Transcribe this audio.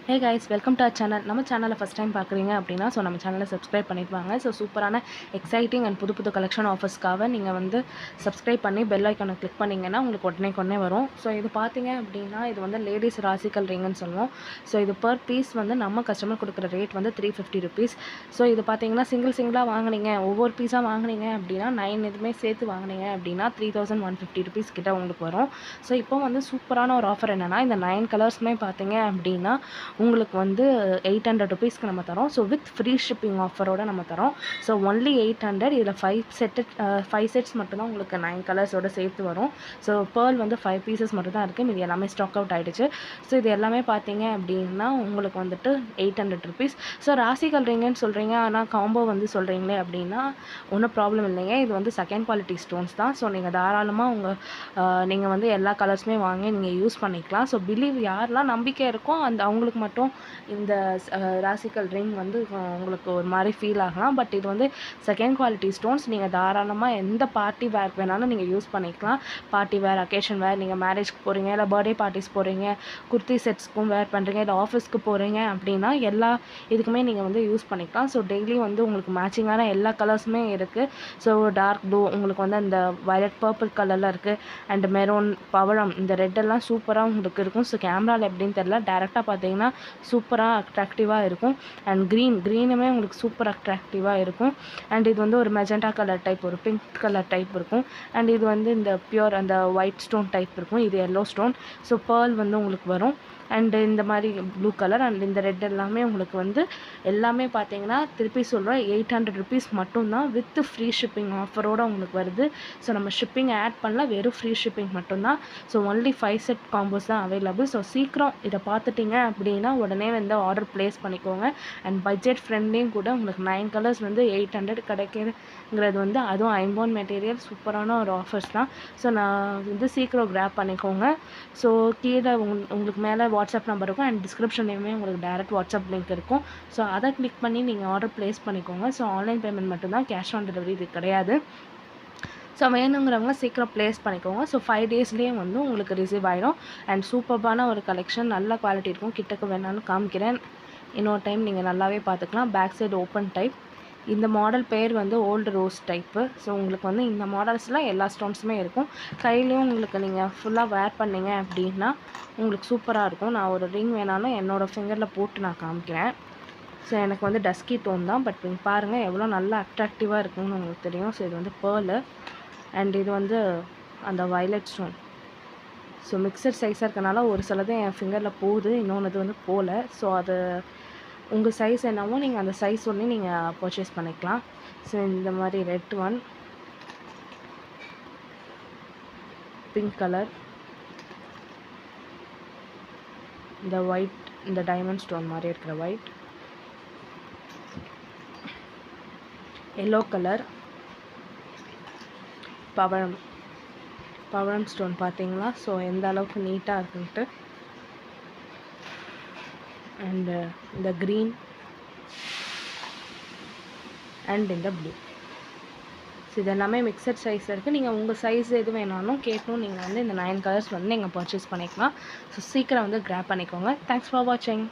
Hey guys, welcome to our channel. நம்ம சேனலை first time பார்க்குறீங்க அப்படின்னா நம்ம சேனலை சப்ஸ்கிரைப் பண்ணிடுவாங்க. சூப்பரான எக்ஸைட்டிங் அண்ட் புது கலெக்ஷன் ஆஃபர்ஸ்க்காக நீங்கள் வந்து சப்ஸ்கிரைப் பண்ணி பெல் ஐக்கானை கிளிக் பண்ணிங்கன்னா உங்களுக்கு உடனே வரும். இது பார்த்தீங்க அப்படின்னா இது வந்து லேடிஸ் ராசிக்கல் ரிங்குன்னு சொல்லுவோம். இது பர் பீஸ் வந்து நம்ம கஸ்டமர் கொடுக்குற ரேட் வந்து 350 ருபீஸ். இது பார்த்தீங்கன்னா சிங்கிளாக வாங்கினீங்க, ஒவ்வொரு பீஸாக வாங்கினீங்க அப்படின்னா 9 இதுவுமே சேர்த்து வாங்கினீங்க அப்படின்னா 3150 ருபீஸ் கிட்ட உங்களுக்கு வரும். இப்போ வந்து சூப்பரான ஒரு ஆஃபர் என்னென்னா, இந்த 9 கலர்ஸுமே பார்த்தீங்க அப்படின்னா உங்களுக்கு வந்து 800 ருபீஸ்க்கு நம்ம தரோம். வித் ஃப்ரீ ஷிப்பிங் ஆஃபரோட நம்ம தரோம். ஒன்லி 800. இதில் 5 செட்ஸ் மட்டும்தான் உங்களுக்கு 9 கலர்ஸோட சேர்த்து வரும். பேர்ல் வந்து 5 பீசஸ் மட்டும் தான் இருக்குது. இது எல்லாமே ஸ்டாக் அவுட் ஆகிடுச்சு. இது எல்லாமே பார்த்தீங்க அப்படின்னா உங்களுக்கு வந்துட்டு 800 ருபீஸ். ராசிக்கல் ரிங்குன்னு சொல்கிறீங்க, ஆனால் காம்போ வந்து சொல்கிறீங்களே அப்படின்னா ஒன்றும் ப்ராப்ளம் இல்லைங்க. இது வந்து செகண்ட் குவாலிட்டி ஸ்டோன்ஸ் தான். நீங்கள் தாராளமாக நீங்கள் வந்து எல்லா கலர்ஸுமே வாங்கி நீங்கள் யூஸ் பண்ணிக்கலாம். பிலீவ் யாரெல்லாம் நம்பிக்கை இருக்கோ அவங்களுக்கு மட்டும் இந்த ராசிக்கல் ரிங் வந்து உங்களுக்கு ஒரு மாதிரி ஃபீல் ஆகலாம். பட் இது வந்து செகண்ட் குவாலிட்டி ஸ்டோன்ஸ். நீங்கள் தாராளமாக எந்த பார்ட்டி வேர் வேணாலும் நீங்கள் யூஸ் பண்ணிக்கலாம். பார்ட்டி வேர், அக்கேஷன் வேர், நீங்கள் மேரேஜ்க்கு போகிறீங்க, இல்லை பர்த்டே பார்ட்டிஸ் போகிறீங்க, குர்த்தி செட்ஸ்க்கும் வேர் பண்ணுறீங்க, இல்லை ஆஃபீஸ்க்கு போகிறீங்க அப்படின்னா எல்லா இதுக்குமே நீங்கள் வந்து யூஸ் பண்ணிக்கலாம். டெய்லி வந்து உங்களுக்கு மேட்சிங்கான எல்லா கலர்ஸுமே இருக்குது. டார்க் ப்ளூ, உங்களுக்கு வந்து அந்த வயலட் பர்பிள் கலரில் இருக்குது, அண்ட் மெரூன், பவழம், இந்த ரெட்டெல்லாம் சூப்பராக உங்களுக்கு இருக்கும். கேமராவில் எப்படின்னு தெரியல, டேரெக்டாக பார்த்தீங்கன்னா சூப்பராக அட்ராக்டிவாக இருக்கும். அண்ட் க்ரீனுமே உங்களுக்கு சூப்பர் அட்ராக்டிவாக இருக்கும். அண்ட் இது வந்து ஒரு மெஜெண்டா கலர் டைப், ஒரு பிங்க் கலர் டைப் இருக்கும். அண்ட் இது வந்து இந்த பியூர் அந்த ஒயிட் ஸ்டோன் டைப் இருக்கும். இது எல்லோ ஸ்டோன். பேர்ல் வந்து உங்களுக்கு வரும். அண்டு இந்த மாதிரி ப்ளூ கலர் அண்ட் இந்த ரெட் எல்லாமே உங்களுக்கு வந்து எல்லாமே பார்த்தீங்கன்னா திருப்பி சொல்கிறேன் 800 ருபீஸ் மட்டும்தான் வித் ஃப்ரீ ஷிப்பிங் ஆஃபரோடு உங்களுக்கு வருது. நம்ம ஷிப்பிங் ஆட் பண்ணல, வெறும் ஃப்ரீ ஷிப்பிங் மட்டும்தான். ஒன்லி 5 செட் காம்போஸ் தான் அவைலபிள். சீக்கிரம் இதை பார்த்துட்டிங்க அப்படின்னா உடனே வந்து ஆர்டர் ப்ளேஸ் பண்ணிக்கோங்க. அண்ட் பட்ஜெட் ஃப்ரெண்ட்லியும் கூட உங்களுக்கு 9 கலர்ஸ் வந்து 800 கிடைக்குங்கிறது வந்து அதுவும் ஐம்போன் மெட்டீரியல் சூப்பரான ஒரு ஆஃபர்ஸ் தான். நான் வந்து சீக்கிரம் கிராப் பண்ணிக்கோங்க. கீழே உங்களுக்கு மேலே வாட்ஸ்அப் நம்பர் இருக்கும் அண்ட் டிஸ்கிரிப்ஷன்லேயுமே உங்களுக்கு டேரெக்ட் வாட்ஸ்அப் லிங்க் இருக்கும். அதை கிளிக் பண்ணி நீங்கள் ஆர்டர் ப்ளேஸ் பண்ணிக்கோங்க. ஆன்லைன் பேமெண்ட் மட்டும்தான், கேஷ் ஆன் டெலிவரி இது கிடையாது. வேணுங்கிறவங்க சீக்கிரம் ப்ளேஸ் பண்ணிக்கோங்க. 5 டேஸ்லேயே வந்து உங்களுக்கு ரிசீவ் ஆகிடும். அண்ட் சூப்பர்பான ஒரு கலெக்ஷன், நல்ல குவாலிட்டி இருக்கும். கிட்டக்கு வேணாலும் காமிக்கிறேன், இன்னொரு டைம் நீங்கள் நல்லாவே பார்த்துக்கலாம். Back side open type. இந்த மாடல் பேர் வந்து ஓல்டு ரோஸ் டைப்பு. உங்களுக்கு வந்து இந்த மாடல்ஸில் எல்லா ஸ்டோன்ஸுமே இருக்கும். கையிலையும் உங்களுக்கு நீங்கள் ஃபுல்லாக வேர் பண்ணிங்க அப்படின்னா உங்களுக்கு சூப்பராக இருக்கும். நான் ஒரு ரிங் வேணாலும் என்னோடய ஃபிங்கரில் போட்டு நான் காமிக்கிறேன். எனக்கு வந்து டஸ்கி டோன் தான், பட் நீங்கள் பாருங்கள் எவ்வளோ நல்லா அட்ராக்டிவாக இருக்குன்னு உங்களுக்கு தெரியும். இது வந்து பேர்லு அண்ட் இது வந்து அந்த வயலட் ஸ்டோன். மிக்சர் சைஸாக இருக்கனால ஒரு சிலது என் ஃபிங்கரில் போகுது, இன்னொன்று வந்து போகல. அது உங்கள் சைஸ் என்னவோ நீங்கள் அந்த சைஸ் ஒன்று நீங்கள் பர்ச்சேஸ் பண்ணிக்கலாம். இந்த மாதிரி ரெட் ஒன், பிங்க் கலர், இந்த ஒயிட், இந்த டைமண்ட் ஸ்டோன் மாதிரி இருக்கிற ஒயிட், எல்லோ கலர், பவழம் ஸ்டோன் பார்த்தீங்களா? எந்த அளவுக்கு நீட்டாக இருக்குன்ட்டு. அண்டு இந்த க்ரீன் அண்ட் இந்த ப்ளூ. இது எல்லாமே மிக்சட் சைஸ் இருக்குது. நீங்கள் உங்கள் சைஸ் எது வேணாலும் கேட்டும் நீங்கள் வந்து இந்த 9 கலர்ஸ் வந்து நீங்கள் பர்ச்சேஸ் பண்ணிக்கலாம். சீக்கிரம் வந்து கிராப் பண்ணிக்கோங்க. தேங்க்ஸ் ஃபார் வாட்சிங்.